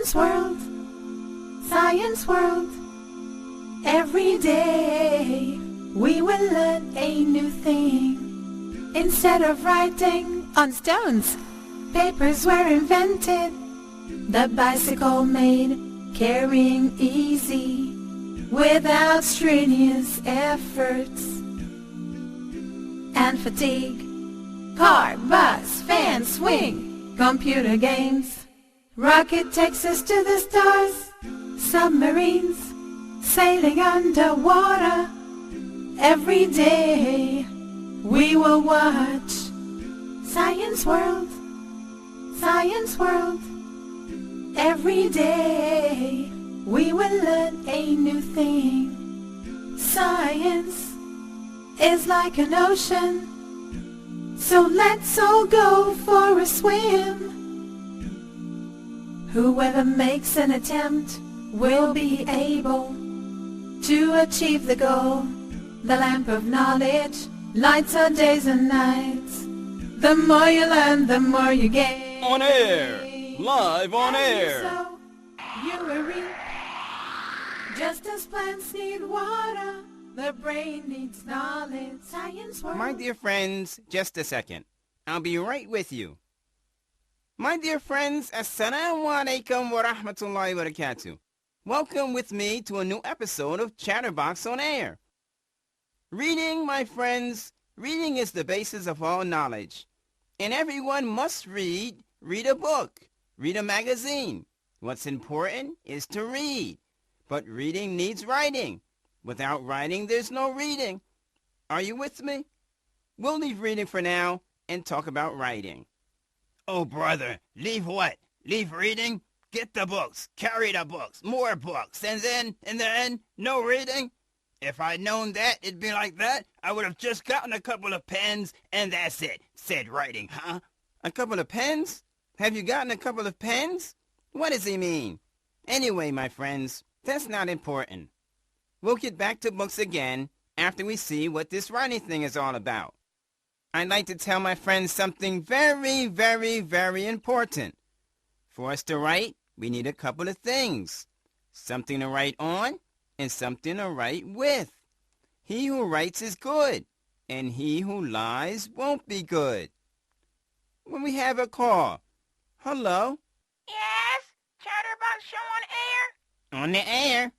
Science World, Science World. Every day we will learn a new thing. Instead of writing on stones, papers were invented. The bicycle made carrying easy without strenuous efforts and fatigue. Car, bus, fan, swing, computer games. Rocket takes us to the stars. Submarines sailing underwater. Every day we will watch Science World, Science World. Every day we will learn a new thing. Science is like an ocean, so let's all go for a swim. Whoever makes an attempt will be able to achieve the goal. The lamp of knowledge lights our days and nights. The more you learn, the more you gain. On air! Live on air! So you will reap. Just as plants need water, the brain needs knowledge. Science World. My dear friends, just a second. I'll be right with you. My dear friends, Assalamu alaikum wa rahmatullahi wa barakatuh. Welcome with me to a new episode of Chatterbox on Air. Reading, my friends, reading is the basis of all knowledge. And everyone must read a book, read a magazine. What's important is to read. But reading needs writing. Without writing, there's no reading. Are you with me? We'll leave reading for now and talk about writing. Oh, brother, leave what? Leave reading? Get the books, carry the books, more books, and then, no reading? If I'd known that it'd be like that, I would have just gotten a couple of pens, and that's it, said writing, huh? A couple of pens? Have you gotten a couple of pens? What does he mean? Anyway, my friends, that's not important. We'll get back to books again after we see what this writing thing is all about. I'd like to tell my friends something very, very, very important. For us to write, we need a couple of things. Something to write on and something to write with. He who writes is good, and he who lies won't be good. When we have a call. Hello? Yes? Chatterbox show on air? On the air.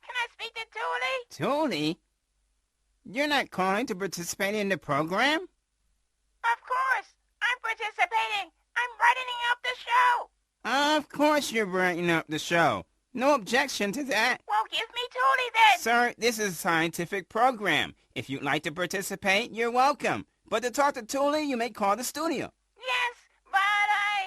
Can I speak to Toolie? Toolie? You're not calling to participate in the program? Of course. I'm participating. I'm brightening up the show. Of course you're brightening up the show. No objection to that. Well, give me Toolie then. Sir, this is a scientific program. If you'd like to participate, you're welcome. But to talk to Toolie, you may call the studio. Yes, but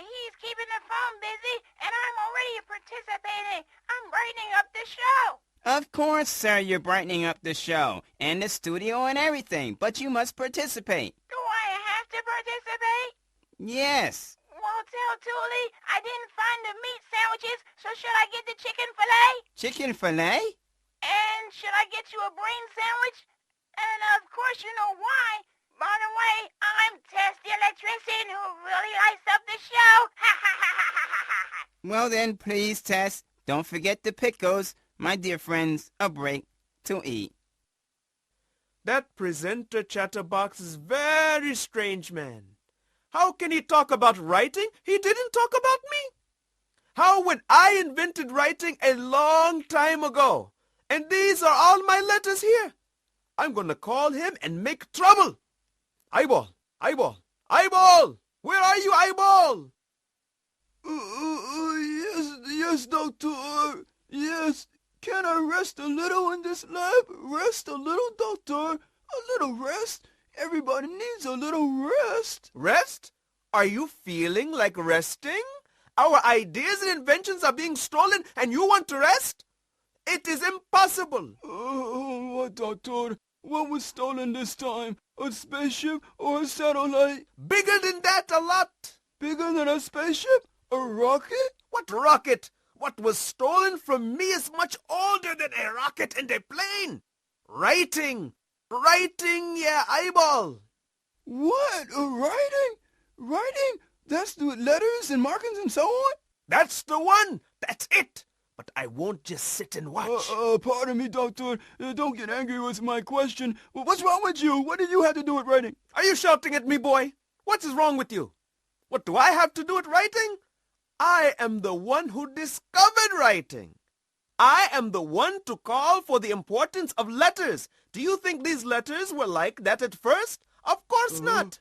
he's keeping the phone busy, and I'm already participating. I'm brightening up the show. Of course, sir, you're brightening up the show, and the studio and everything, but you must participate. Do I have to participate? Yes. Well, tell Toolie I didn't find the meat sandwiches, so should I get the chicken fillet? Chicken fillet? And should I get you a brain sandwich? And of course you know why. By the way, I'm Tess the electrician who really lights up the show. Well then, please, Tess, don't forget the pickles. My dear friends, a break to eat. That presenter Chatterbox is very strange man. How can he talk about writing? He didn't talk about me. How when I invented writing a long time ago? And these are all my letters here. I'm going to call him and make trouble. Eyeball, eyeball, eyeball! Where are you, eyeball? Yes, doctor. Yes. Can I rest a little in this lab? Rest a little, doctor. A little rest. Everybody needs a little rest. Rest? Are you feeling like resting? Our ideas and inventions are being stolen and you want to rest? It is impossible. What, doctor? What was stolen this time? A spaceship or a satellite? Bigger than that a lot. Bigger than a spaceship? A rocket? What rocket? What was stolen from me is much older than a rocket and a plane. Writing. Writing, yeah, eyeball. What? Writing? Writing? That's the letters and markings and so on? That's the one. The That's it. But I won't just sit and watch. Pardon me, Doctor. Don't get angry with my question. What's wrong with you? What did you have to do with writing? Are you shouting at me, boy? What is wrong with you? What do I have to do with writing? I am the one who discovered writing. I am the one to call for the importance of letters. Do you think these letters were like that at first? Of course not.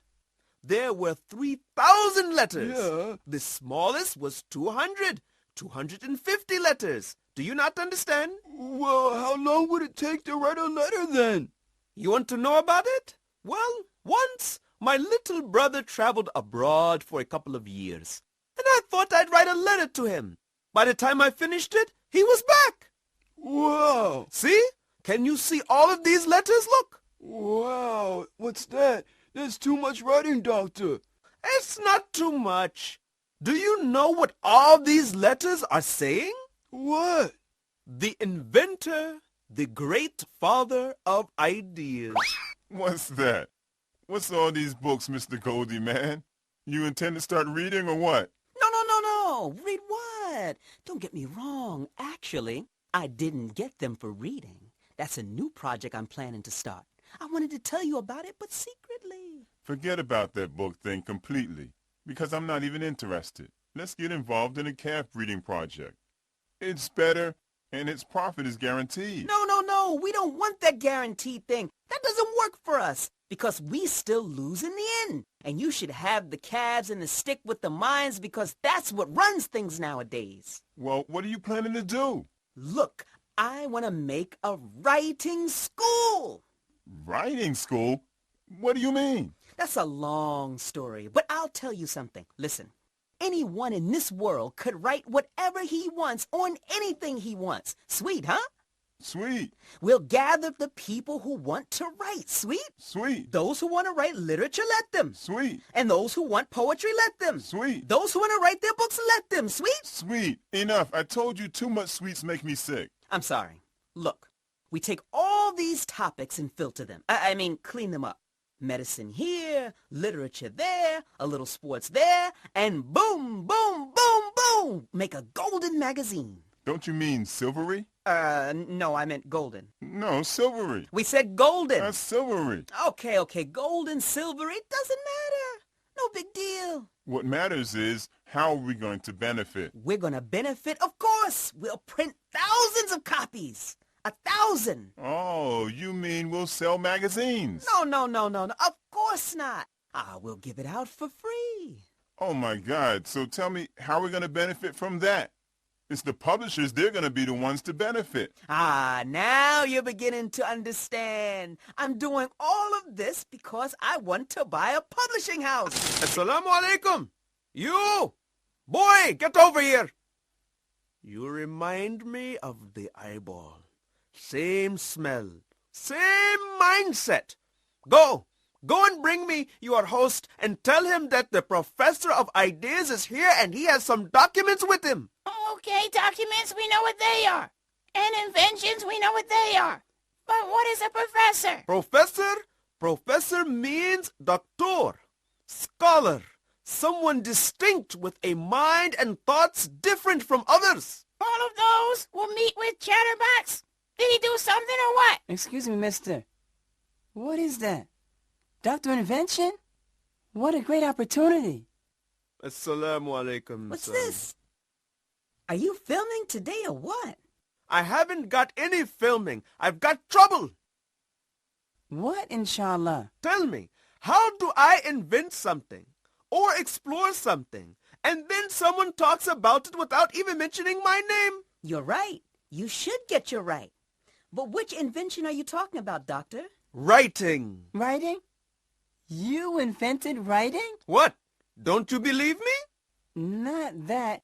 There were 3,000 letters. Yeah. The smallest was 250 letters. Do you not understand? Well, how long would it take to write a letter then? You want to know about it? Well, once my little brother traveled abroad for a couple of years, and I thought I'd write a letter to him. By the time I finished it, he was back. Wow. See? Can you see all of these letters? Look. Wow. What's that? That's too much writing, Doctor. It's not too much. Do you know what all these letters are saying? What? The inventor, the great father of ideas. What's that? What's all these books, Mr. Goldie, man? You intend to start reading or what? No. Read what? Don't get me wrong. Actually, I didn't get them for reading. That's a new project I'm planning to start. I wanted to tell you about it, but secretly. Forget about that book thing completely, because I'm not even interested. Let's get involved in a calf breeding project. It's better, and its profit is guaranteed. No. We don't want that guaranteed thing. That doesn't work for us, because we still lose in the end. And you should have the calves and the stick with the mines, because that's what runs things nowadays. Well, what are you planning to do? Look, I want to make a writing school. Writing school? What do you mean? That's a long story, but I'll tell you something. Listen, anyone in this world could write whatever he wants on anything he wants. Sweet, huh? Sweet. We'll gather the people who want to write. Sweet. Sweet. Those who want to write literature, let them. Sweet. And those who want poetry, let them. Sweet. Those who want to write their books, let them. Sweet. Sweet. Enough. I told you too much sweets make me sick. I'm sorry. Look, we take all these topics and filter them. I mean, clean them up. Medicine here, literature there, a little sports there, and boom, boom, boom, boom, make a golden magazine. Don't you mean silvery? No, I meant golden. No, silvery. We said golden. That's silvery. Okay, golden, silvery, it doesn't matter. No big deal. What matters is, how are we going to benefit? We're going to benefit, of course. We'll print thousands of copies. 1,000. Oh, you mean we'll sell magazines? No. Of course not. We'll give it out for free. Oh, my God. So tell me, how are we going to benefit from that? It's the publishers. They're going to be the ones to benefit. Now you're beginning to understand. I'm doing all of this because I want to buy a publishing house. Assalamu alaikum. You! Boy, get over here. You remind me of the eyeball. Same smell. Same mindset. Go and bring me your host and tell him that the professor of ideas is here and he has some documents with him. Okay, documents, we know what they are. And inventions, we know what they are. But what is a professor? Professor means doctor, scholar, someone distinct with a mind and thoughts different from others. All of those will meet with Chatterbox. Did he do something or what? Excuse me, mister. What is that? Dr. Invention? What a great opportunity. Assalamu alaikum. What's son. this? Are you filming today or what? I haven't got any filming. I've got trouble. What, inshallah? Tell me, how do I invent something or explore something and then someone talks about it without even mentioning my name? You're right. You should get your right. But which invention are you talking about, Doctor? Writing. Writing? You invented writing? What? Don't you believe me? Not that.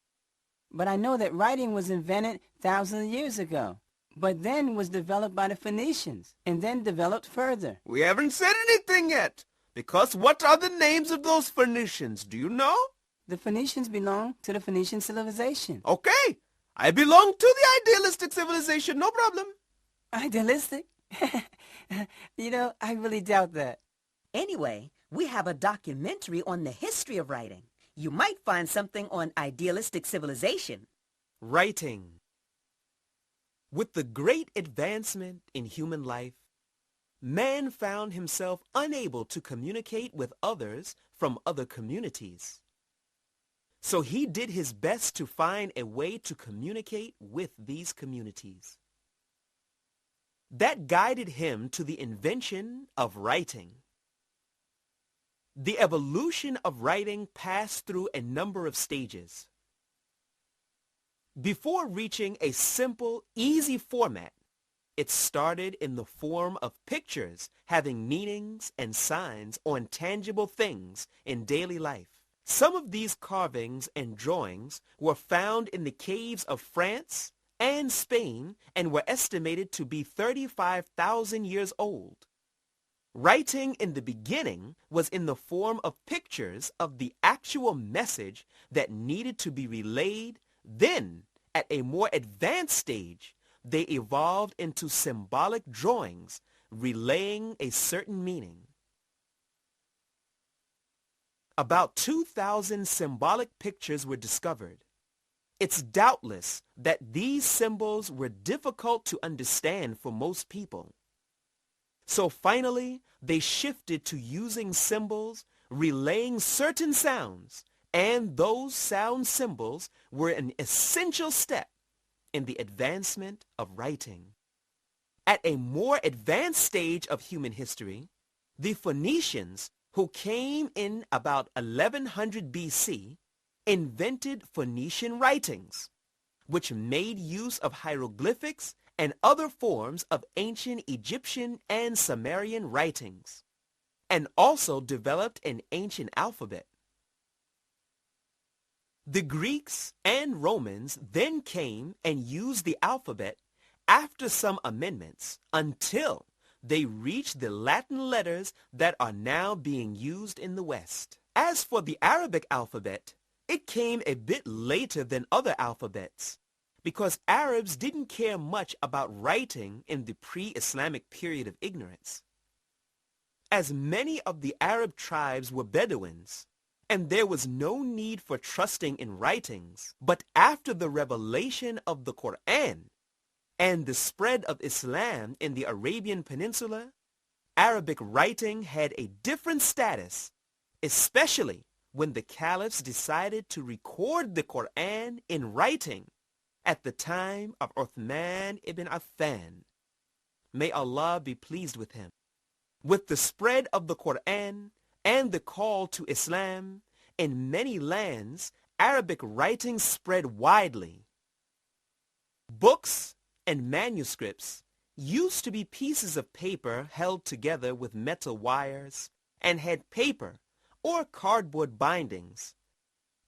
But I know that writing was invented thousands of years ago. But then was developed by the Phoenicians, and then developed further. We haven't said anything yet. Because what are the names of those Phoenicians? Do you know? The Phoenicians belong to the Phoenician civilization. Okay. I belong to the idealistic civilization. No problem. Idealistic? You know, I really doubt that. Anyway, we have a documentary on the history of writing. You might find something on idealistic civilization. Writing. With the great advancement in human life, man found himself unable to communicate with others from other communities. So he did his best to find a way to communicate with these communities. That guided him to the invention of writing. The evolution of writing passed through a number of stages. Before reaching a simple, easy format, it started in the form of pictures having meanings and signs on tangible things in daily life. Some of these carvings and drawings were found in the caves of France and Spain and were estimated to be 35,000 years old. Writing in the beginning was in the form of pictures of the actual message that needed to be relayed. Then, at a more advanced stage, they evolved into symbolic drawings relaying a certain meaning. About 2,000 symbolic pictures were discovered. It's doubtless that these symbols were difficult to understand for most people. So finally, they shifted to using symbols relaying certain sounds, and those sound symbols were an essential step in the advancement of writing. At a more advanced stage of human history, the Phoenicians, who came in about 1100 BC, invented Phoenician writings, which made use of hieroglyphics and other forms of ancient Egyptian and Sumerian writings, and also developed an ancient alphabet. The Greeks and Romans then came and used the alphabet after some amendments until they reached the Latin letters that are now being used in the West. As for the Arabic alphabet, it came a bit later than other alphabets because Arabs didn't care much about writing in the pre-Islamic period of ignorance. As many of the Arab tribes were Bedouins, and there was no need for trusting in writings, but after the revelation of the Quran and the spread of Islam in the Arabian Peninsula, Arabic writing had a different status, especially when the caliphs decided to record the Quran in writing at the time of Uthman ibn Affan. May Allah be pleased with him. With the spread of the Quran and the call to Islam, in many lands, Arabic writing spread widely. Books and manuscripts used to be pieces of paper held together with metal wires and had paper or cardboard bindings,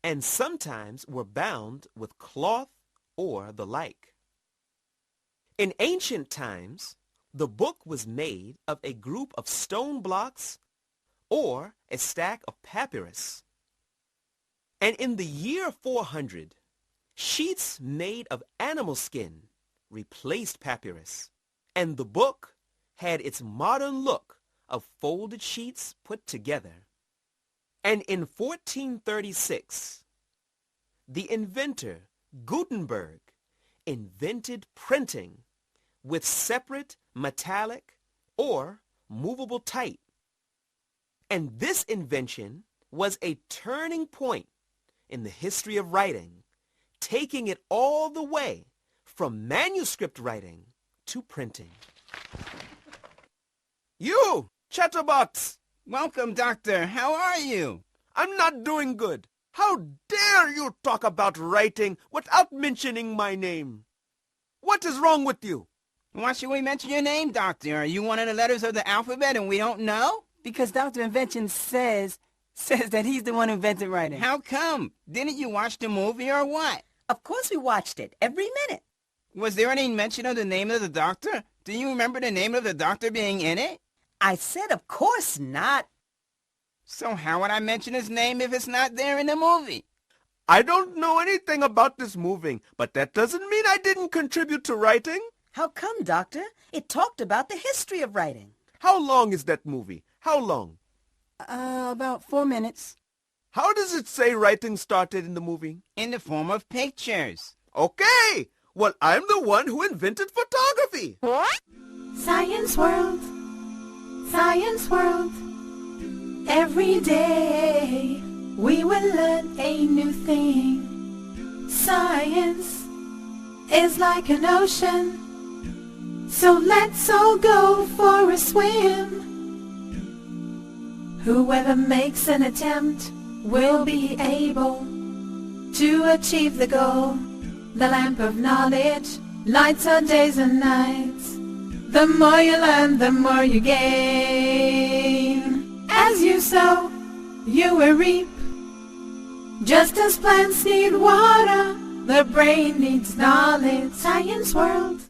and sometimes were bound with cloth or the like. In ancient times, the book was made of a group of stone blocks or a stack of papyrus. And in the year 400, sheets made of animal skin replaced papyrus, and the book had its modern look of folded sheets put together. And in 1436, the inventor Gutenberg invented printing with separate metallic or movable type. And this invention was a turning point in the history of writing, taking it all the way from manuscript writing to printing. You, Chatterbox! Welcome, Doctor. How are you? I'm not doing good. How dare you talk about writing without mentioning my name? What is wrong with you? Why should we mention your name, Doctor? Are you one of the letters of the alphabet and we don't know? Because Dr. Invention says that he's the one who invented writing. How come? Didn't you watch the movie or what? Of course we watched it, every minute. Was there any mention of the name of the doctor? Do you remember the name of the doctor being in it? I said of course not. So how would I mention his name if it's not there in the movie? I don't know anything about this movie, but that doesn't mean I didn't contribute to writing. How come, Doctor? It talked about the history of writing. How long is that movie? How long? About 4 minutes. How does it say writing started in the movie? In the form of pictures. Okay, well, I'm the one who invented photography. Science world, science world. Every day we will learn a new thing. Science is like an ocean, so let's all go for a swim. Whoever makes an attempt will be able to achieve the goal. The lamp of knowledge lights our days and nights. The more you learn, the more you gain. As you sow, you will reap. Just as plants need water, the brain needs knowledge. Science world.